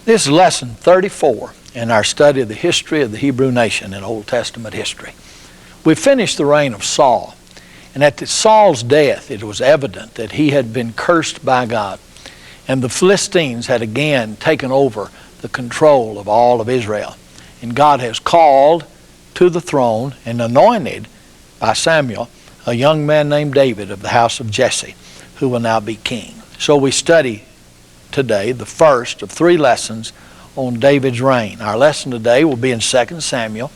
This is lesson 34 in our study of the history of the Hebrew nation in Old Testament history. We finished the reign of Saul, and at Saul's death it was evident that he had been cursed by God, and the Philistines had again taken over the control of all of Israel. And God has called to the throne and anointed by Samuel a young man named David of the house of Jesse, who will now be king. So we study today the first of 3 lessons on David's reign. Our lesson today will be in 2 Samuel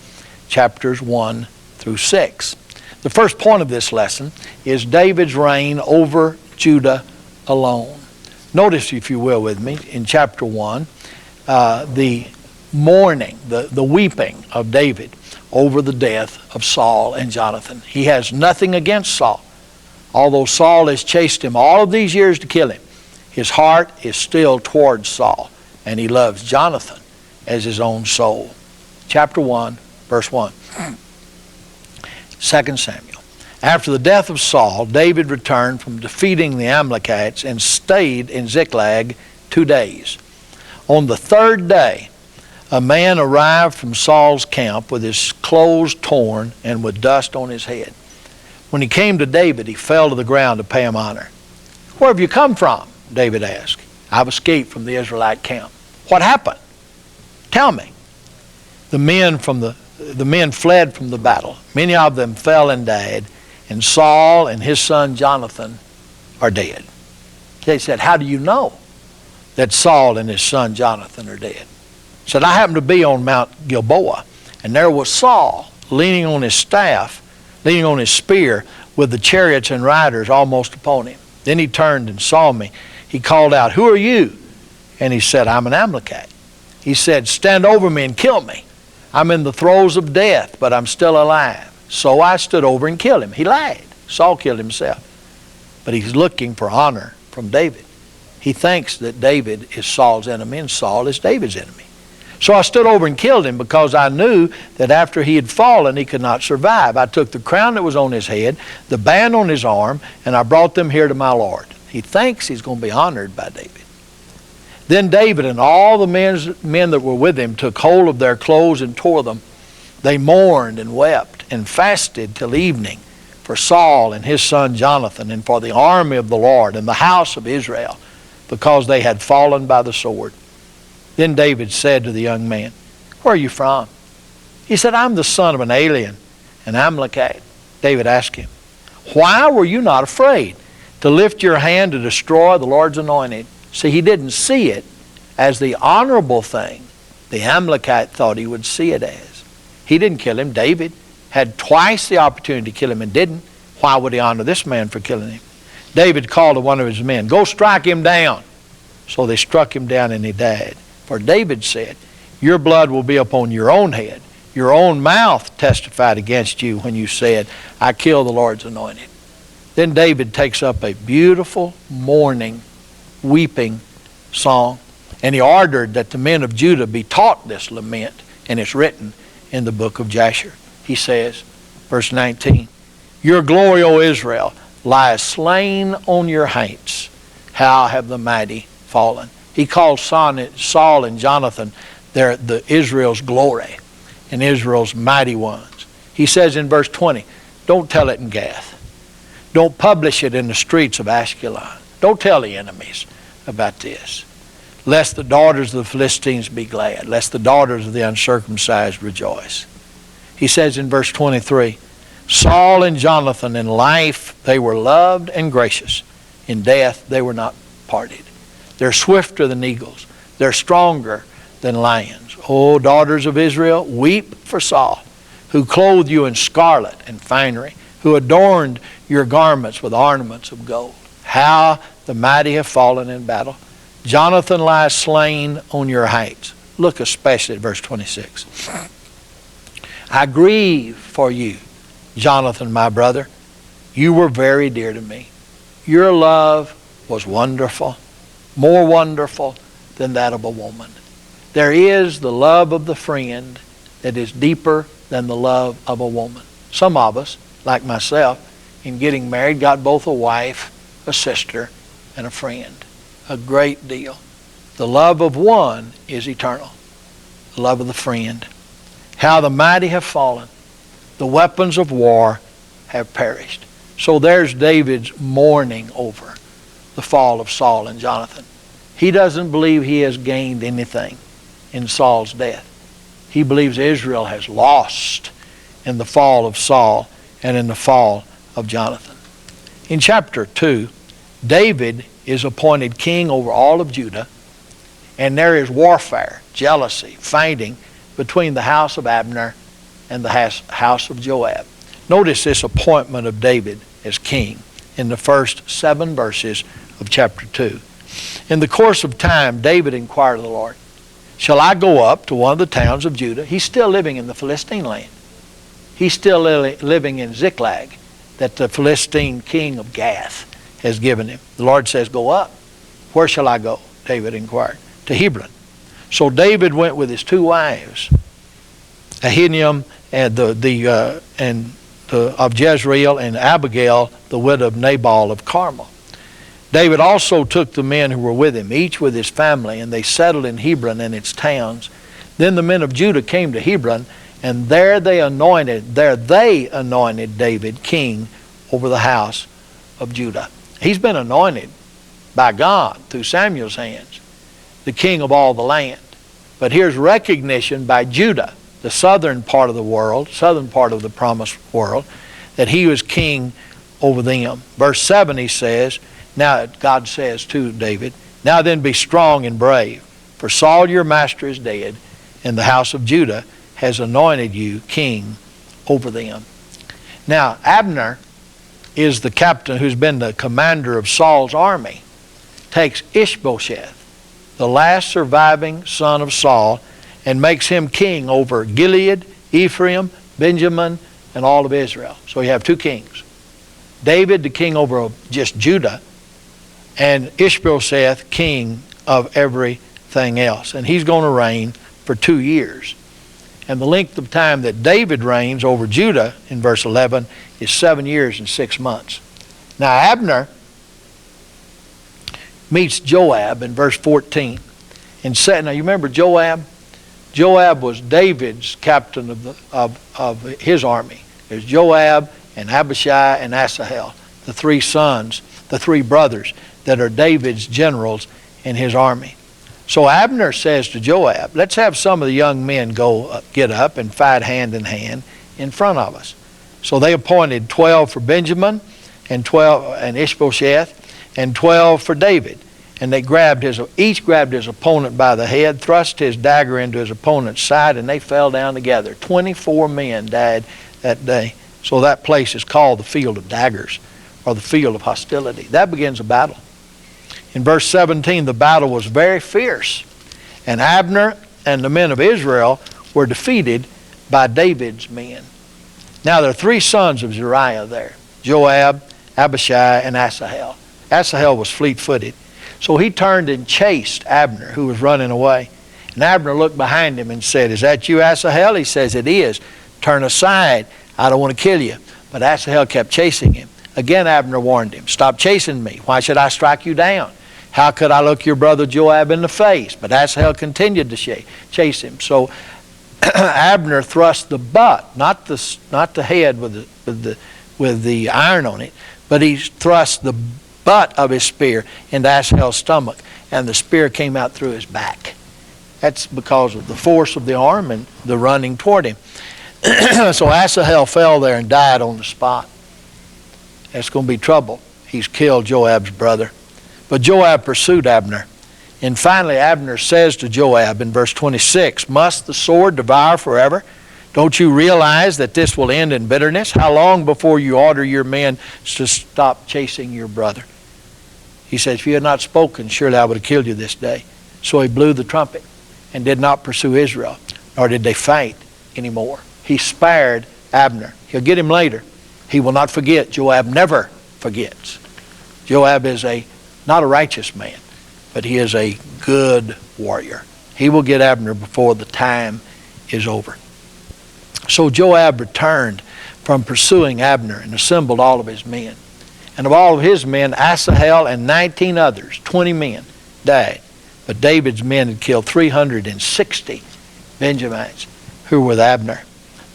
chapters 1 through 6. The first point of this lesson is David's reign over Judah alone. Notice, if you will, with me, in chapter 1, the mourning, the weeping of David over the death of Saul and Jonathan. He has nothing against Saul. Although Saul has chased him all of these years to kill him, his heart is still towards Saul, and he loves Jonathan as his own soul. Chapter 1, verse 1. 2 Samuel. After the death of Saul, David returned from defeating the Amalekites and stayed in Ziklag 2 days. On the 3rd day, a man arrived from Saul's camp with his clothes torn and with dust on his head. When he came to David, he fell to the ground to pay him honor. "Where have you come from?" David asked. "I've escaped from the Israelite camp." "What happened? Tell me." The men fled from the battle. Many of them fell and died, and Saul and his son Jonathan are dead. They said, "How do you know that Saul and his son Jonathan are dead?" He said, "I happened to be on Mount Gilboa, and there was Saul leaning on his staff, leaning on his spear, with the chariots and riders almost upon him. Then he turned and saw me. He called out, 'Who are you?' And he said, 'I'm an Amalekite.' He said, 'Stand over me and kill me. I'm in the throes of death, but I'm still alive.' So I stood over and killed him." He lied. Saul killed himself. But he's looking for honor from David. He thinks that David is Saul's enemy and Saul is David's enemy. "So I stood over and killed him because I knew that after he had fallen, he could not survive. I took the crown that was on his head, the band on his arm, and I brought them here to my Lord." He thinks he's going to be honored by David. Then David and all the men that were with him took hold of their clothes and tore them. They mourned and wept and fasted till evening for Saul and his son Jonathan and for the army of the Lord and the house of Israel, because they had fallen by the sword. Then David said to the young man, "Where are you from?" He said, "I'm the son of an alien, an Amalekite." David asked him, "Why were you not afraid to lift your hand to destroy the Lord's anointed?" See, he didn't see it as the honorable thing the Amalekite thought he would see it as. He didn't kill him. David had twice the opportunity to kill him and didn't. Why would he honor this man for killing him? David called to one of his men, "Go strike him down." So they struck him down and he died. For David said, "Your blood will be upon your own head. Your own mouth testified against you when you said, 'I killed the Lord's anointed.'" Then David takes up a beautiful mourning, weeping song, and he ordered that the men of Judah be taught this lament, and it's written in the book of Jasher. He says, verse 19, "Your glory, O Israel, lies slain on your heights. How have the mighty fallen." He calls Saul and Jonathan the Israel's glory and Israel's mighty ones. He says in verse 20, "Don't tell it in Gath. Don't publish it in the streets of Ashkelon. Don't tell the enemies about this, lest the daughters of the Philistines be glad, lest the daughters of the uncircumcised rejoice." He says in verse 23, "Saul and Jonathan in life they were loved and gracious. In death they were not parted. They're swifter than eagles. They're stronger than lions. O daughters of Israel, weep for Saul, who clothed you in scarlet and finery, who adorned your garments with ornaments of gold. How the mighty have fallen in battle. Jonathan lies slain on your heights." Look especially at verse 26. "I grieve for you, Jonathan, my brother. You were very dear to me. Your love was wonderful, more wonderful than that of a woman. There is the love of the friend that is deeper than the love of a woman." Some of us, like myself, in getting married, got both a wife, a sister, and a friend. A great deal. The love of one is eternal, the love of the friend. How the mighty have fallen. The weapons of war have perished. So there's David's mourning over the fall of Saul and Jonathan. He doesn't believe he has gained anything in Saul's death. He believes Israel has lost in the fall of Saul and in the fall of Jonathan. In chapter 2, David is appointed king over all of Judah, and there is warfare, jealousy, fighting between the house of Abner and the house of Joab. Notice this appointment of David as king in the first 7 verses of chapter 2. In the course of time, David inquired of the Lord, shall I go up to one of the towns of Judah? He's still living in the Philistine land. He's still living in Ziklag that the Philistine king of Gath has given him. The Lord says, go up. Where shall I go? David inquired. To Hebron. So David went with his 2 wives, Ahinoam and of Jezreel, and Abigail, the widow of Nabal of Carmel. David also took the men who were with him, each with his family, and they settled in Hebron and its towns. Then the men of Judah came to Hebron, and there they anointed David king over the house of Judah. He's been anointed by God through Samuel's hands, the king of all the land. But here's recognition by Judah, the southern part of the world, southern part of the promised world, that he was king over them. Verse 7 he says, now God says to David, now then be strong and brave, for Saul your master is dead, and the house of Judah has anointed you king over them. Now Abner is the captain who's been the commander of Saul's army, takes Ishbosheth, the last surviving son of Saul, and makes him king over Gilead, Ephraim, Benjamin, and all of Israel. So you have 2 kings. David, the king over just Judah, and Ishbosheth, king of everything else. And he's going to reign for 2 years. And the length of time that David reigns over Judah, in verse 11, is 7 years and 6 months. Now Abner meets Joab in verse 14. And said, now you remember Joab? Joab was David's captain of his army. There's Joab and Abishai and Asahel, the 3 sons, the 3 brothers that are David's generals in his army. So Abner says to Joab, let's have some of the young men get up and fight hand in hand in front of us. So they appointed 12 for Benjamin and 12 and Ishbosheth and 12 for David. And they each grabbed his opponent by the head, thrust his dagger into his opponent's side, and they fell down together. 24 men died that day. So that place is called the field of daggers, or the field of hostility. That begins a battle. In verse 17, the battle was very fierce, and Abner and the men of Israel were defeated by David's men. Now there are 3 sons of Zeruiah there, Joab, Abishai, and Asahel. Asahel was fleet-footed. So he turned and chased Abner, who was running away. And Abner looked behind him and said, is that you, Asahel? He says, it is. Turn aside. I don't want to kill you. But Asahel kept chasing him. Again, Abner warned him, stop chasing me. Why should I strike you down? How could I look your brother Joab in the face? But Asahel continued to chase him. So Abner thrust the butt, not the head with the iron on it, but he thrust the butt of his spear into Asahel's stomach, and the spear came out through his back. That's because of the force of the arm and the running toward him. So Asahel fell there and died on the spot. That's going to be trouble. He's killed Joab's brother. But Joab pursued Abner. And finally Abner says to Joab in verse 26, must the sword devour forever? Don't you realize that this will end in bitterness? How long before you order your men to stop chasing your brother? He says, if you had not spoken, surely I would have killed you this day. So he blew the trumpet and did not pursue Israel, nor did they fight anymore. He spared Abner. He'll get him later. He will not forget. Joab never forgets. Joab is not a righteous man, but he is a good warrior. He will get Abner before the time is over. So Joab returned from pursuing Abner and assembled all of his men. And of all of his men, Asahel and 19 others, 20 men, died. But David's men had killed 360 Benjamites who were with Abner.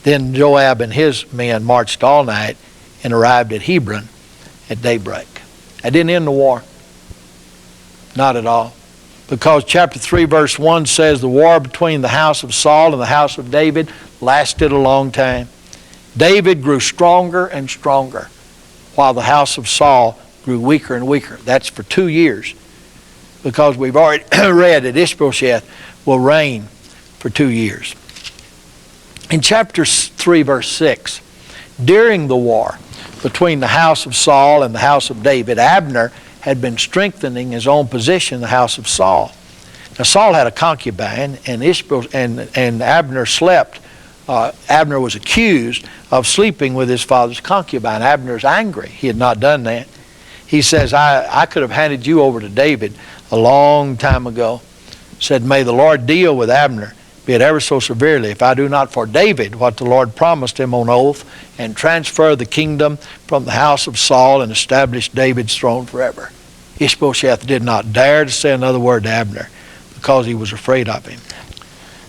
Then Joab and his men marched all night and arrived at Hebron at daybreak. That didn't end the war. Not at all. Because chapter 3 verse 1 says the war between the house of Saul and the house of David lasted a long time. David grew stronger and stronger while the house of Saul grew weaker and weaker. That's for 2 years. Because we've already read that Ishbosheth will reign for 2 years. In chapter 3 verse 6, during the war between the house of Saul and the house of David, Abner had been strengthening his own position in the house of Saul. Now Saul had a concubine, and Abner slept. Abner was accused of sleeping with his father's concubine. Abner's angry. He had not done that. He says, I could have handed you over to David a long time ago. Said, may the Lord deal with Abner, be it ever so severely, if I do not for David what the Lord promised him on oath, and transfer the kingdom from the house of Saul and establish David's throne forever. Ishbosheth did not dare to say another word to Abner because he was afraid of him.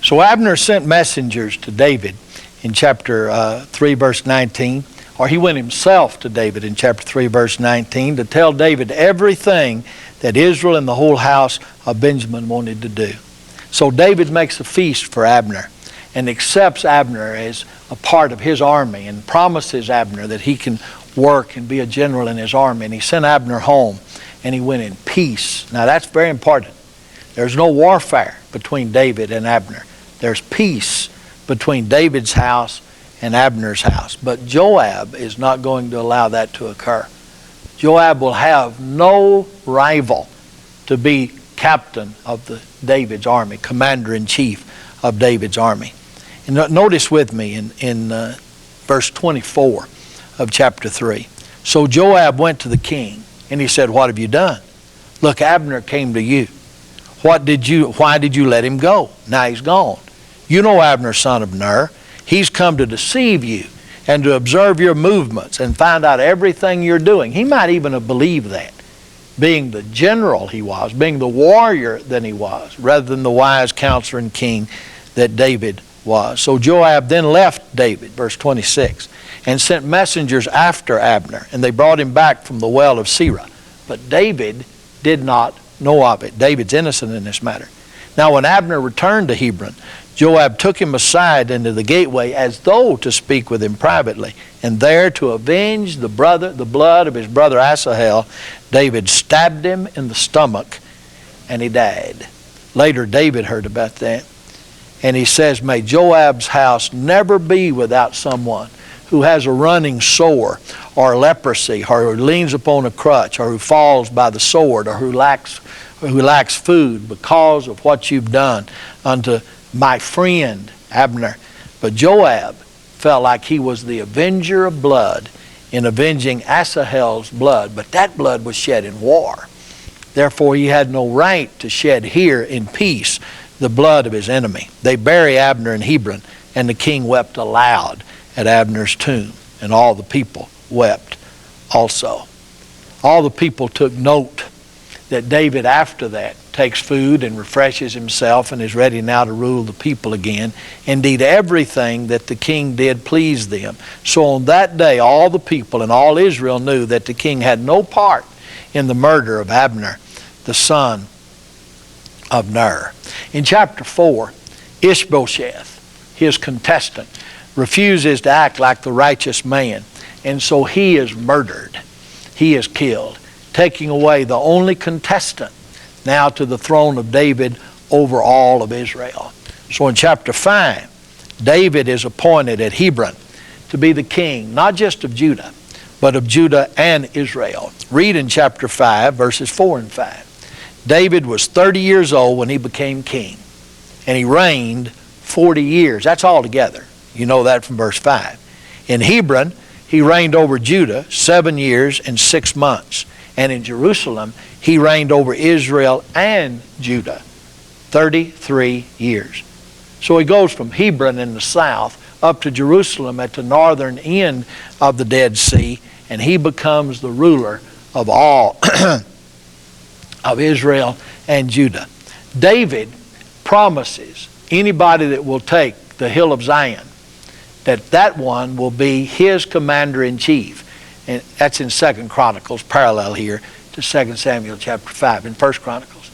So Abner sent messengers to David in chapter 3 verse 19, or he went himself to David in chapter 3 verse 19 to tell David everything that Israel and the whole house of Benjamin wanted to do. So David makes a feast for Abner and accepts Abner as a part of his army and promises Abner that he can work and be a general in his army. And he sent Abner home and he went in peace. Now that's very important. There's no warfare between David and Abner. There's peace between David's house and Abner's house. But Joab is not going to allow that to occur. Joab will have no rival to be captain of David's army, commander-in-chief of David's army. And notice with me in verse 24 of chapter 3. So Joab went to the king and he said, what have you done? Look, Abner came to you. Why did you let him go? Now he's gone. You know Abner, son of Ner. He's come to deceive you and to observe your movements and find out everything you're doing. He might even have believed that, being the general he was, being the warrior that he was, rather than the wise counselor and king that David was. So Joab then left David, verse 26, and sent messengers after Abner, and they brought him back from the well of Sirah. But David did not know of it. David's innocent in this matter. Now when Abner returned to Hebron, Joab took him aside into the gateway as though to speak with him privately. And there, to avenge the blood of his brother Asahel, David stabbed him in the stomach and he died. Later David heard about that. And he says, may Joab's house never be without someone who has a running sore or leprosy, or who leans upon a crutch, or who falls by the sword, or who lacks food because of what you've done unto my friend Abner. But Joab felt like he was the avenger of blood in avenging Asahel's blood, but that blood was shed in war. Therefore he had no right to shed here in peace the blood of his enemy. They bury Abner in Hebron, and the king wept aloud at Abner's tomb, and all the people wept also. All the people took note that David after that takes food and refreshes himself and is ready now to rule the people again. Indeed, everything that the king did pleased them. So on that day, all the people and all Israel knew that the king had no part in the murder of Abner, the son of Ner. In chapter 4, Ishbosheth, his contestant, refuses to act like the righteous man, and so he is murdered. He is killed, taking away the only contestant now to the throne of David over all of Israel. So in chapter 5, David is appointed at Hebron to be the king, not just of Judah, but of Judah and Israel. Read in chapter 5, verses 4 and 5. David was 30 years old when he became king, and he reigned 40 years. That's all together. You know that from verse 5. In Hebron, he reigned over Judah 7 years and 6 months. And in Jerusalem, he reigned over Israel and Judah 33 years. So he goes from Hebron in the south up to Jerusalem at the northern end of the Dead Sea, and he becomes the ruler of all of Israel and Judah. David promises anybody that will take the hill of Zion, that one will be his commander-in-chief. And that's in 2 Chronicles, parallel here to 2 Samuel chapter 5 in 1 Chronicles.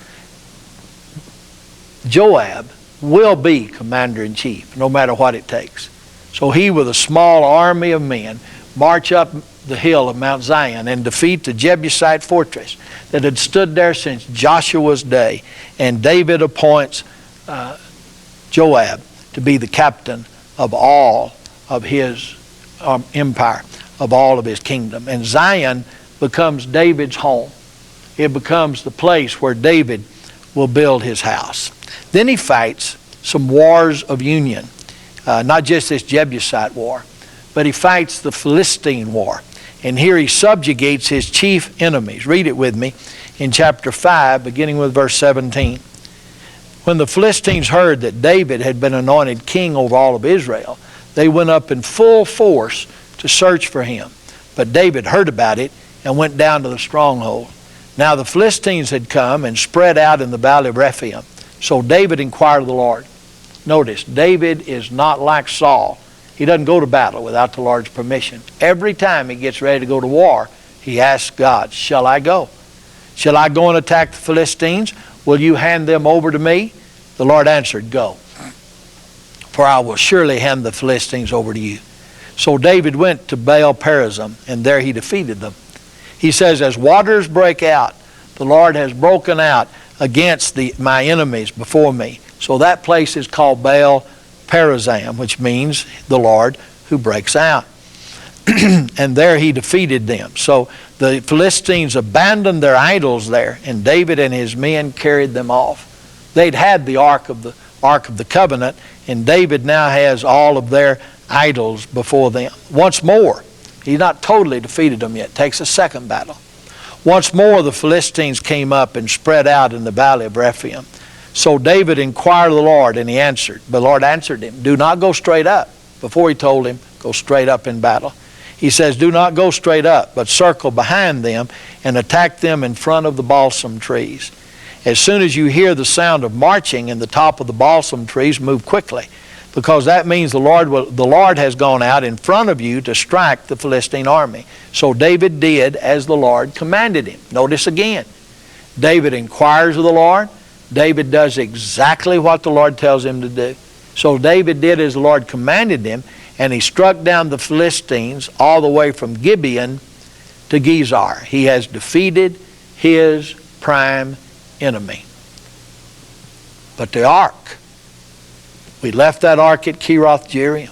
Joab will be commander-in-chief, no matter what it takes. So he, with a small army of men, march up the hill of Mount Zion and defeat the Jebusite fortress that had stood there since Joshua's day. And David appoints Joab to be the captain of all of his empire, of all of his kingdom. And Zion becomes David's home. It becomes the place where David will build his house. Then he fights some wars of union. Not just this Jebusite war, but he fights the Philistine war. And here he subjugates his chief enemies. Read it with me in chapter 5, beginning with verse 17. When the Philistines heard that David had been anointed king over all of Israel, they went up in full force to search for him. But David heard about it and went down to the stronghold. Now the Philistines had come and spread out in the valley of Rephaim. So David inquired of the Lord. Notice, David is not like Saul. He doesn't go to battle without the Lord's permission. Every time he gets ready to go to war, he asks God, shall I go? Shall I go and attack the Philistines? Will you hand them over to me? The Lord answered, go. For I will surely hand the Philistines over to you. So David went to Baal Perazim, and there he defeated them. He says, as waters break out, the Lord has broken out against my enemies before me. So that place is called Baal Perazim, which means the Lord who breaks out. And there he defeated them. So the Philistines abandoned their idols there, and David and his men carried them off. They'd had the Ark of the Covenant, and David now has all of their idols before them. Once more, he's not totally defeated them yet. It takes a second battle. Once more the Philistines came up and spread out in the valley of Rephaim. So David inquired of the Lord, and he answered. The Lord answered him, do not go straight up. Before he told him, go straight up in battle. He says, do not go straight up, but circle behind them and attack them in front of the balsam trees. As soon as you hear the sound of marching in the top of the balsam trees, move quickly, because that means the Lord has gone out in front of you to strike the Philistine army. So David did as the Lord commanded him. Notice again, David inquires of the Lord. David does exactly what the Lord tells him to do. So David did as the Lord commanded him, and he struck down the Philistines all the way from Gibeon to Gezer. He has defeated his prime enemy. But the ark, we left that ark at Kiriath Jearim.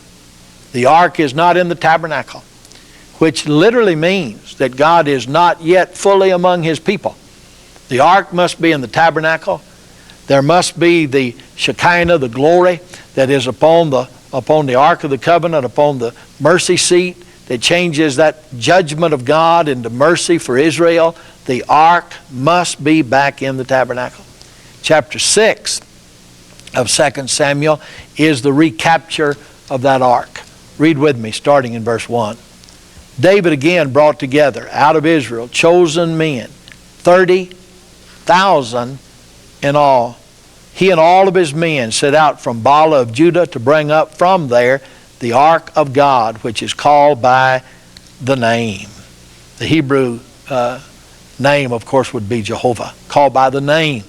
The ark is not in the tabernacle, which literally means that God is not yet fully among his people. The ark must be in the tabernacle. There must be the Shekinah, the glory that is upon the Ark of the Covenant, upon the mercy seat that changes that judgment of God into mercy for Israel. The ark must be back in the tabernacle. Chapter 6 of 2 Samuel is the recapture of that ark. Read with me, starting in verse 1. David again brought together out of Israel chosen men, 30,000 in all. He and all of his men set out from Bala of Judah to bring up from there the ark of God, which is called by the name. The Hebrew name, of course, would be Jehovah. Called by the name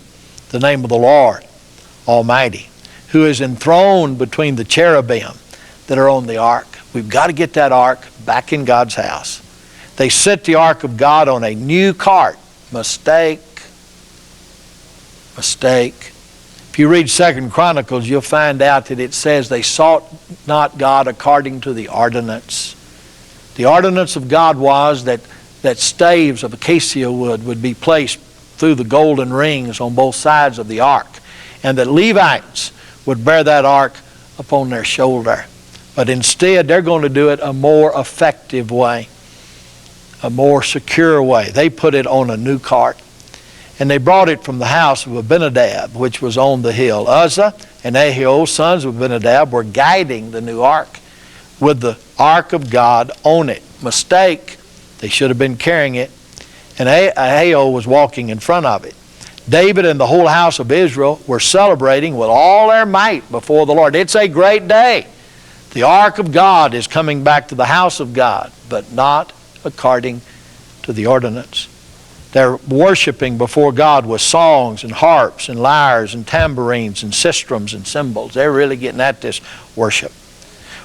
of the Lord Almighty, who is enthroned between the cherubim that are on the ark. We've got to get that ark back in God's house. They set the ark of God on a new cart. Mistake. If you read 2 Chronicles, you'll find out that it says they sought not God according to the ordinance. The ordinance of God was that staves of acacia wood would be placed through the golden rings on both sides of the ark, and that Levites would bear that ark upon their shoulder. But instead, they're going to do it a more effective way, a more secure way. They put it on a new cart. And they brought it from the house of Abinadab, which was on the hill. Uzzah and Ahio, sons of Abinadab, were guiding the new ark with the ark of God on it. Mistake. They should have been carrying it. And Ahio was walking in front of it. David and the whole house of Israel were celebrating with all their might before the Lord. It's a great day. The ark of God is coming back to the house of God, but not according to the ordinance. They're worshiping before God with songs and harps and lyres and tambourines and sistrums and cymbals. They're really getting at this worship.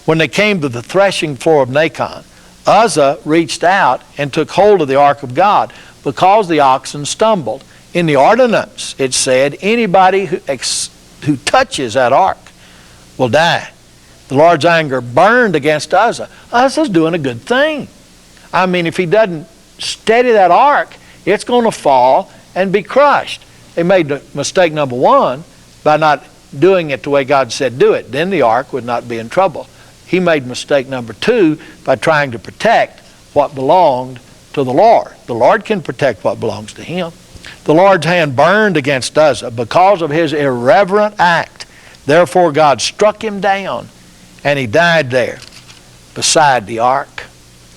When they came to the threshing floor of Nacon, Uzzah reached out and took hold of the ark of God because the oxen stumbled. In the ordinance, it said, anybody who touches that ark will die. The Lord's anger burned against Uzzah. Uzzah's doing a good thing. I mean, if he doesn't steady that ark, it's going to fall and be crushed. They made mistake number one by not doing it the way God said do it. Then the ark would not be in trouble. He made mistake number two by trying to protect what belonged to the Lord. The Lord can protect what belongs to him. The Lord's hand burned against Uzzah because of his irreverent act. Therefore God struck him down, and he died there beside the ark.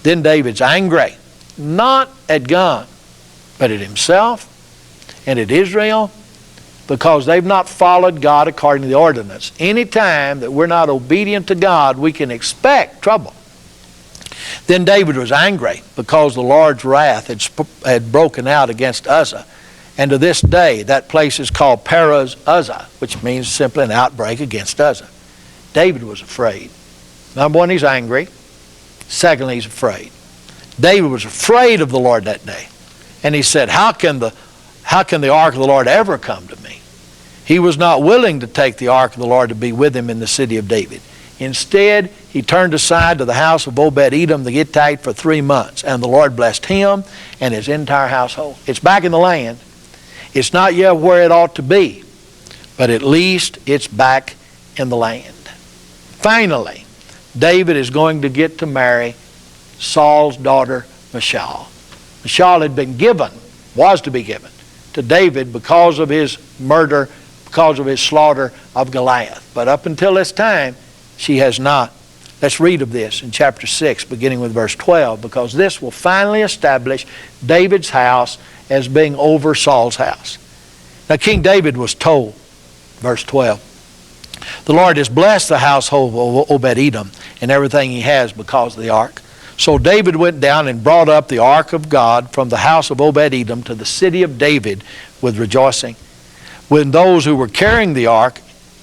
Then David's angry, not at God, but at himself and at Israel, because they've not followed God according to the ordinance. Any time that we're not obedient to God, we can expect trouble. Then David was angry because the Lord's wrath had broken out against Uzzah. And to this day, that place is called Perez Uzzah, which means simply an outbreak against Uzzah. David was afraid. Number one, he's angry. Secondly, he's afraid. David was afraid of the Lord that day. And he said, how can the ark of the Lord ever come to me? He was not willing to take the ark of the Lord to be with him in the city of David. Instead, he turned aside to the house of Obed-Edom the Gittite for 3 months, and the Lord blessed him and his entire household. It's back in the land. It's not yet where it ought to be, but at least it's back in the land. Finally, David is going to get to marry Saul's daughter, Michal. Michal had been given, was to be given, to David because of his murder, because of his slaughter of Goliath. But up until this time, she has not. Let's read of this in chapter 6, beginning with verse 12, because this will finally establish David's house as being over Saul's house. Now King David was told, verse 12, the Lord has blessed the household of Obed-Edom and everything he has because of the ark. So David went down and brought up the ark of God from the house of Obed-Edom to the city of David with rejoicing. When those who were carrying the ark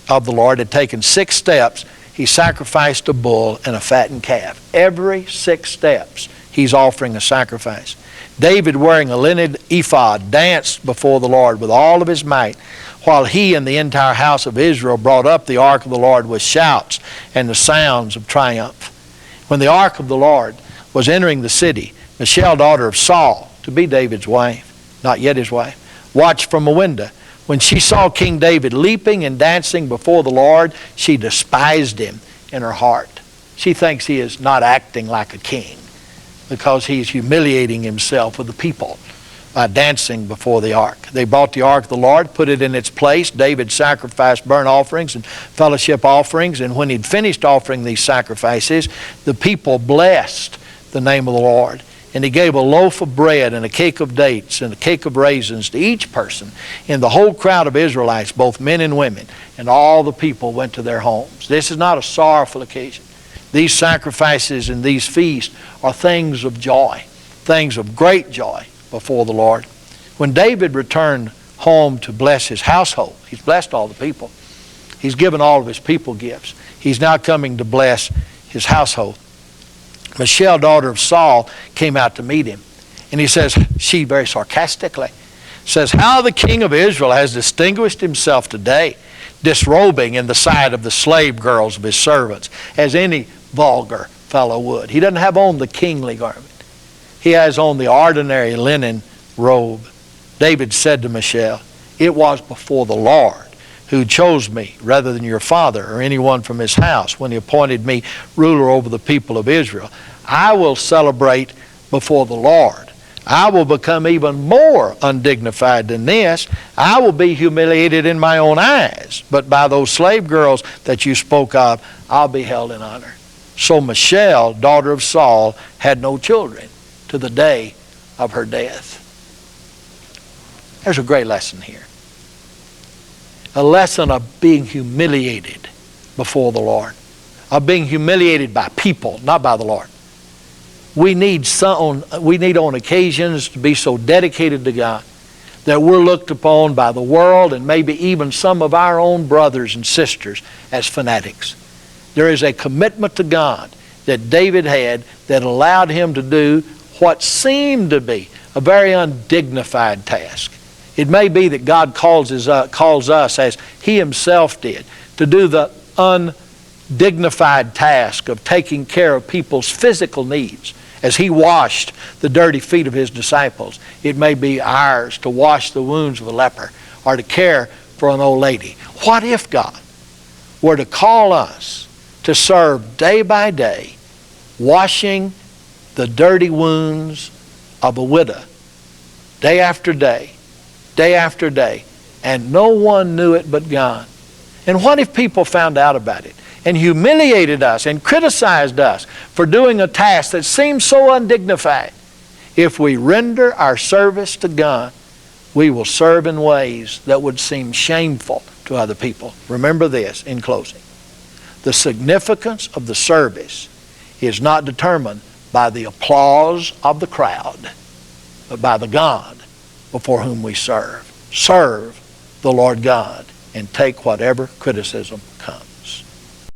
of the Lord had taken 6 steps, he sacrificed a bull and a fattened calf. Every 6 steps, he's offering a sacrifice. David, wearing a linen ephod, danced before the Lord with all of his might, while he and the entire house of Israel brought up the ark of the Lord with shouts and the sounds of triumph. When the ark of the Lord was entering the city, Michal, daughter of Saul, to be David's wife, not yet his wife, watched from a window. When she saw King David leaping and dancing before the Lord, she despised him in her heart. She thinks he is not acting like a king because he's humiliating himself with the people by dancing before the ark. They brought the ark of the Lord, put it in its place. David sacrificed burnt offerings and fellowship offerings, and when he'd finished offering these sacrifices, the people blessed the name of the Lord. And he gave a loaf of bread and a cake of dates and a cake of raisins to each person in the whole crowd of Israelites, both men and women, and all the people went to their homes. This is not a sorrowful occasion. These sacrifices and these feasts are things of joy, things of great joy before the Lord. When David returned home to bless his household, he's blessed all the people. He's given all of his people gifts. He's now coming to bless his household. Michal, daughter of Saul, came out to meet him. And he says, she very sarcastically says, how the king of Israel has distinguished himself today, disrobing in the sight of the slave girls of his servants, as any vulgar fellow would. He doesn't have on the kingly garment. He has on the ordinary linen robe. David said to Michal, it was before the Lord who chose me rather than your father or anyone from his house when he appointed me ruler over the people of Israel. I will celebrate before the Lord. I will become even more undignified than this. I will be humiliated in my own eyes. But by those slave girls that you spoke of, I'll be held in honor. So Michal, daughter of Saul, had no children to the day of her death. There's a great lesson here. a lesson of being humiliated before the Lord, of being humiliated by people, not by the Lord. We need on occasions to be so dedicated to God that we're looked upon by the world and maybe even some of our own brothers and sisters as fanatics. There is a commitment to God that David had that allowed him to do what seemed to be a very undignified task. It may be that God calls us, as he himself did, to do the undignified task of taking care of people's physical needs. As he washed the dirty feet of his disciples, it may be ours to wash the wounds of a leper or to care for an old lady. What if God were to call us to serve day by day, washing the dirty wounds of a widow, day after day, and no one knew it but God? And what if people found out about it and humiliated us and criticized us for doing a task that seems so undignified? If we render our service to God, we will serve in ways that would seem shameful to other people. Remember this in closing. The significance of the service is not determined by the applause of the crowd, but by the God before whom we serve. Serve the Lord God and take whatever criticism comes.